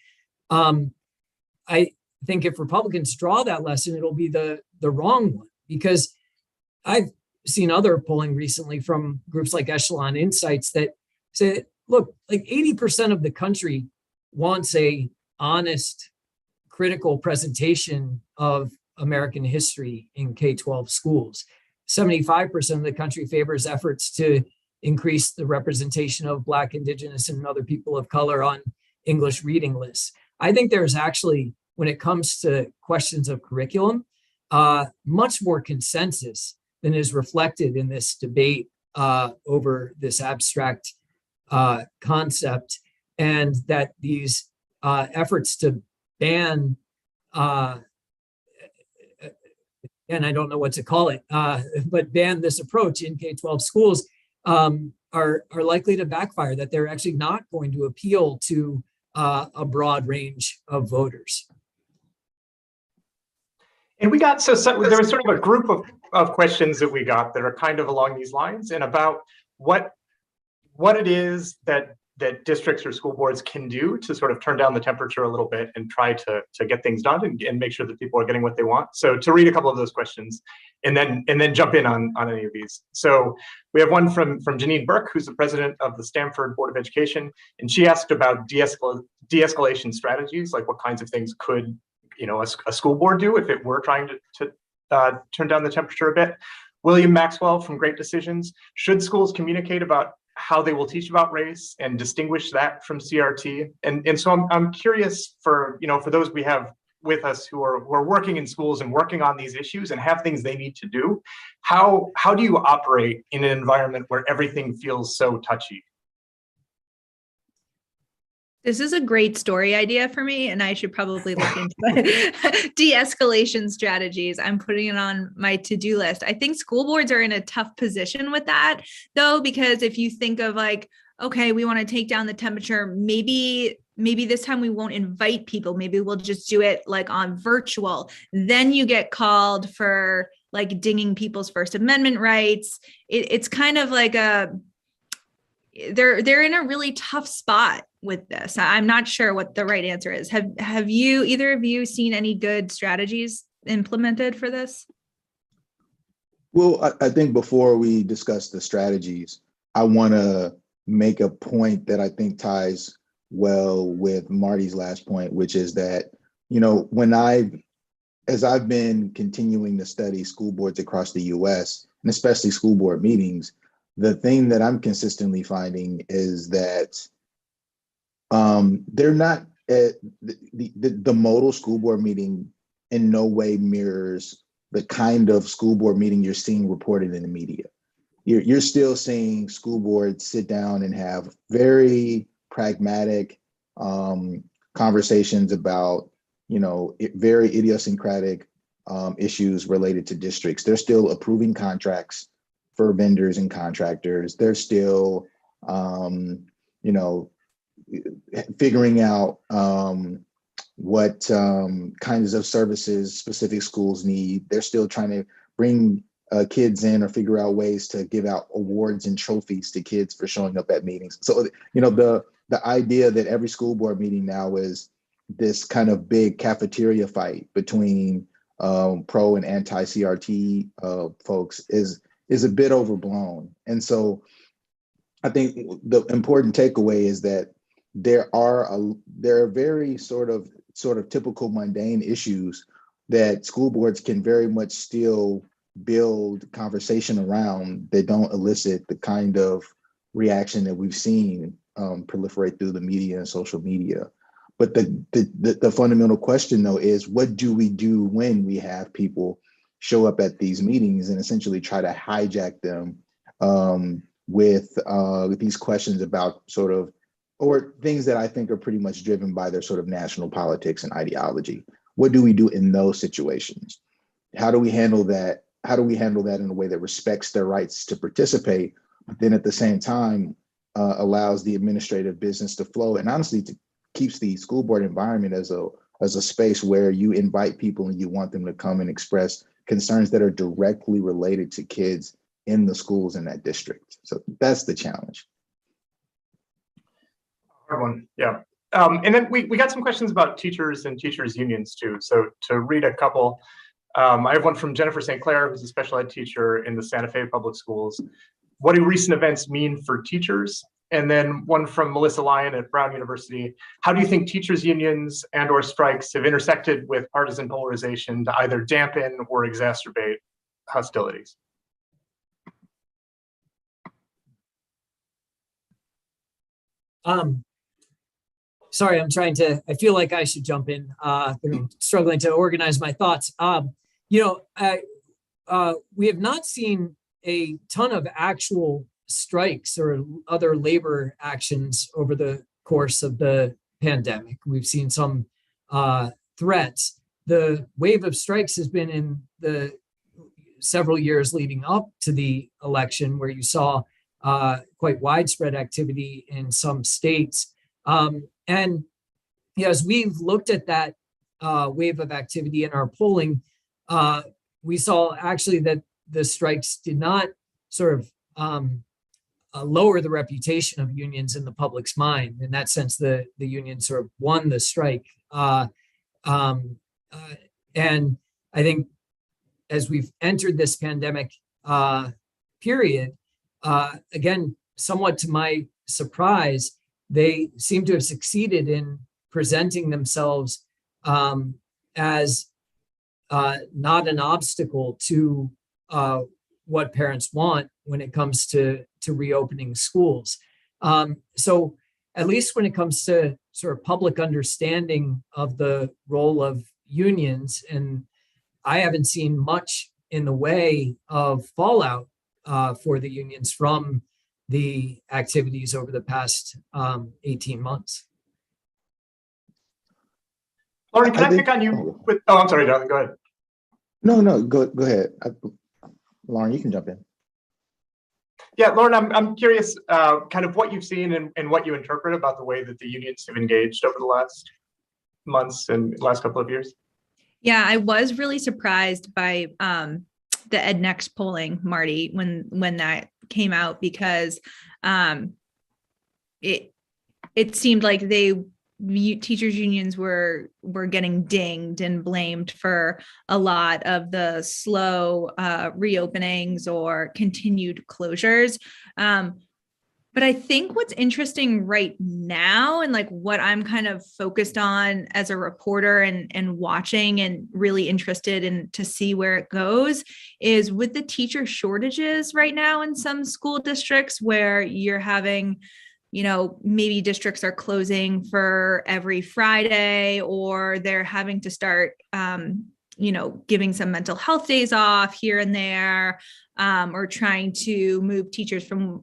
I think if Republicans draw that lesson, it'll be the wrong one, because I've seen other polling recently from groups like Echelon Insights that say, look, like 80% of the country wants a honest, critical presentation of American history in K-12 schools. 75% of the country favors efforts to increase the representation of Black, Indigenous, and other people of color on English reading lists. I think there's actually, when it comes to questions of curriculum, much more consensus than is reflected in this debate over this abstract concept, and that these efforts to ban, and I don't know what to call it, but ban this approach in K-12 schools are likely to backfire, that they're actually not going to appeal to a broad range of voters. And we got, so there was sort of a group of questions that we got that are kind of along these lines, and about what it is that districts or school boards can do to sort of turn down the temperature a little bit and try to get things done and make sure that people are getting what they want. So to read a couple of those questions and then jump in on any of these. So we have one from Janine Burke, who's the president of the Stanford Board of Education, and she asked about de-escalation strategies, like what kinds of things could a school board do if it were trying to turn down the temperature a bit. William Maxwell from Great Decisions: should schools communicate about how they will teach about race and distinguish that from CRT? And so I'm curious for those we have with us who are working in schools and working on these issues and have things they need to do, how do you operate in an environment where everything feels so touchy? This is a great story idea for me, and I should probably look into it. De-escalation strategies. I'm putting it on my to-do list. I think school boards are in a tough position with that, though, because if you think of like, okay, we want to take down the temperature, maybe this time we won't invite people. Maybe we'll just do it like on virtual. Then you get called for like dinging people's First Amendment rights. It's kind of like they're in a really tough spot with this. I'm not sure what the right answer is. Have you, either of you, seen any good strategies implemented for this? Well, I think before we discuss the strategies, I want to make a point that I think ties well with Marty's last point, which is that, as I've been continuing to study school boards across the US, and especially school board meetings, the thing that I'm consistently finding is that they're not, the modal school board meeting in no way mirrors the kind of school board meeting you're seeing reported in the media. You're still seeing school boards sit down and have very pragmatic conversations about, very idiosyncratic issues related to districts. They're still approving contracts for vendors and contractors. They're still, figuring out what kinds of services specific schools need. They're still trying to bring kids in or figure out ways to give out awards and trophies to kids for showing up at meetings. So, the idea that every school board meeting now is this kind of big cafeteria fight between pro and anti-CRT folks is a bit overblown. And so I think the important takeaway is that there are very sort of typical mundane issues that school boards can very much still build conversation around that don't elicit the kind of reaction that we've seen proliferate through the media and social media. But the fundamental question, though, is what do we do when we have people show up at these meetings and essentially try to hijack them with these questions about or things that I think are pretty much driven by their sort of national politics and ideology. What do we do in those situations? How do we handle that? How do we handle that in a way that respects their rights to participate, but then at the same time allows the administrative business to flow, and honestly keeps the school board environment as a space where you invite people and you want them to come and express concerns that are directly related to kids in the schools in that district. So that's the challenge. Hard one, yeah. And then we got some questions about teachers and teachers unions too. So to read a couple, I have one from Jennifer St. Clair, who's a special ed teacher in the Santa Fe Public Schools. What do recent events mean for teachers? And then one from Melissa Lyon at Brown University. How do you think teachers unions and or strikes have intersected with partisan polarization to either dampen or exacerbate hostilities? Sorry, I feel like I should jump in. I'm struggling to organize my thoughts. We have not seen a ton of actual strikes or other labor actions over the course of the pandemic. We've seen some threats. The wave of strikes has been in the several years leading up to the election, where you saw quite widespread activity in some states. And as we've looked at that wave of activity in our polling, we saw actually that the strikes did not sort of lower the reputation of unions in the public's mind. In that sense, the union sort of won the strike. And I think as we've entered this pandemic period, again, somewhat to my surprise, they seem to have succeeded in presenting themselves as not an obstacle to what parents want when it comes to reopening schools. So at least when it comes to sort of public understanding of the role of unions, and I haven't seen much in the way of fallout for the unions from the activities over the past 18 months. Lauren, can I pick on you with, oh, I'm sorry, Jonathan, go ahead. No, go ahead. Lauren, you can jump in. Yeah, Lauren, I'm curious kind of what you've seen and what you interpret about the way that the unions have engaged over the last months and last couple of years. Yeah, I was really surprised by the EdNext polling, Marty, when that came out, because it seemed like teachers unions were getting dinged and blamed for a lot of the slow reopenings or continued closures. But I think what's interesting right now, and like what I'm kind of focused on as a reporter and watching and really interested in to see where it goes, is with the teacher shortages right now in some school districts, where you're having, maybe districts are closing for every Friday, or they're having to start, giving some mental health days off here and there, or trying to move teachers from,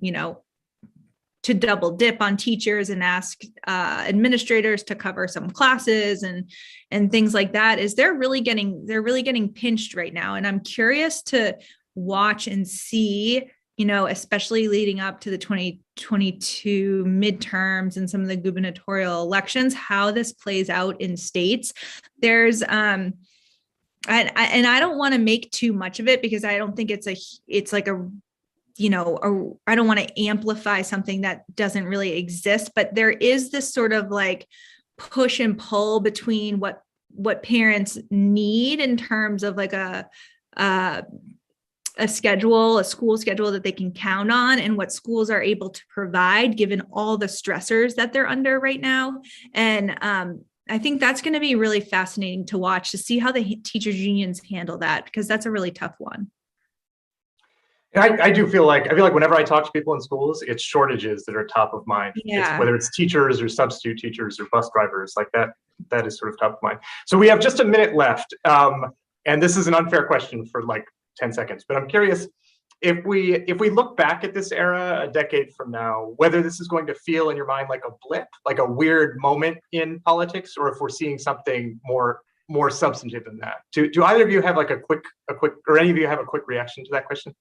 to double dip on teachers and ask administrators to cover some classes and things like that. They're really getting pinched right now. And I'm curious to watch and see, especially leading up to the 2022 midterms and some of the gubernatorial elections, how this plays out in states. There's, and I don't want to make too much of it, because I don't think I don't want to amplify something that doesn't really exist, but there is this sort of like push and pull between what parents need in terms of like a schedule, a school schedule that they can count on, and what schools are able to provide given all the stressors that they're under right now. And I think that's going to be really fascinating to watch, to see how the teachers unions handle that, because that's a really tough one. I feel like whenever I talk to people in schools, it's shortages that are top of mind. Yeah. Whether it's teachers or substitute teachers or bus drivers, like that is sort of top of mind. So we have just a minute left. And this is an unfair question for like 10 seconds, but I'm curious if we look back at this era a decade from now, whether this is going to feel in your mind like a blip, like a weird moment in politics, or if we're seeing something more substantive than that. Do either of you have like a quick, or any of you have a quick reaction to that question?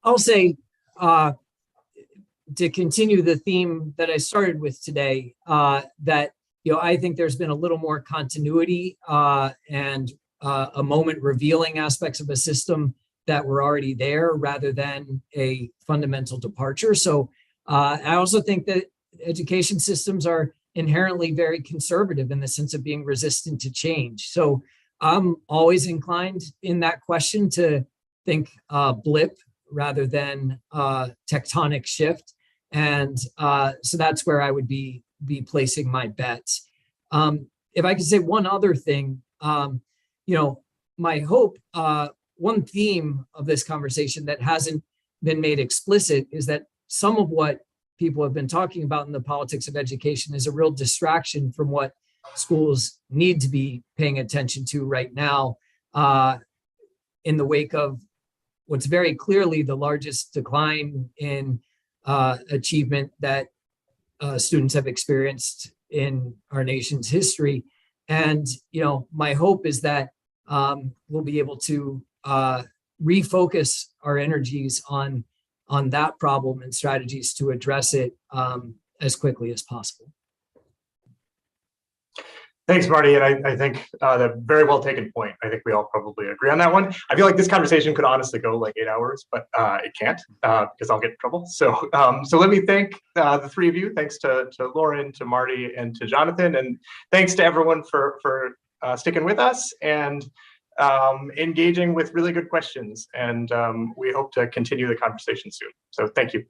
I'll say, to continue the theme that I started with today, that I think there's been a little more continuity and a moment revealing aspects of a system that were already there, rather than a fundamental departure. So I also think that education systems are inherently very conservative in the sense of being resistant to change. So I'm always inclined in that question to think blip rather than tectonic shift. And so that's where I would be placing my bets. If I could say one other thing, my hope, one theme of this conversation that hasn't been made explicit is that some of what people have been talking about in the politics of education is a real distraction from what schools need to be paying attention to right now, in the wake of what's very clearly the largest decline in achievement that students have experienced in our nation's history. And, my hope is that we'll be able to refocus our energies on that problem and strategies to address it as quickly as possible. Thanks, Marty. And I think the very well taken point. I think we all probably agree on that one. I feel like this conversation could honestly go like 8 hours, but it can't because I'll get in trouble. So let me thank the three of you. Thanks to Lauren, to Marty, and to Jonathan. And thanks to everyone for sticking with us and engaging with really good questions. And we hope to continue the conversation soon. So thank you.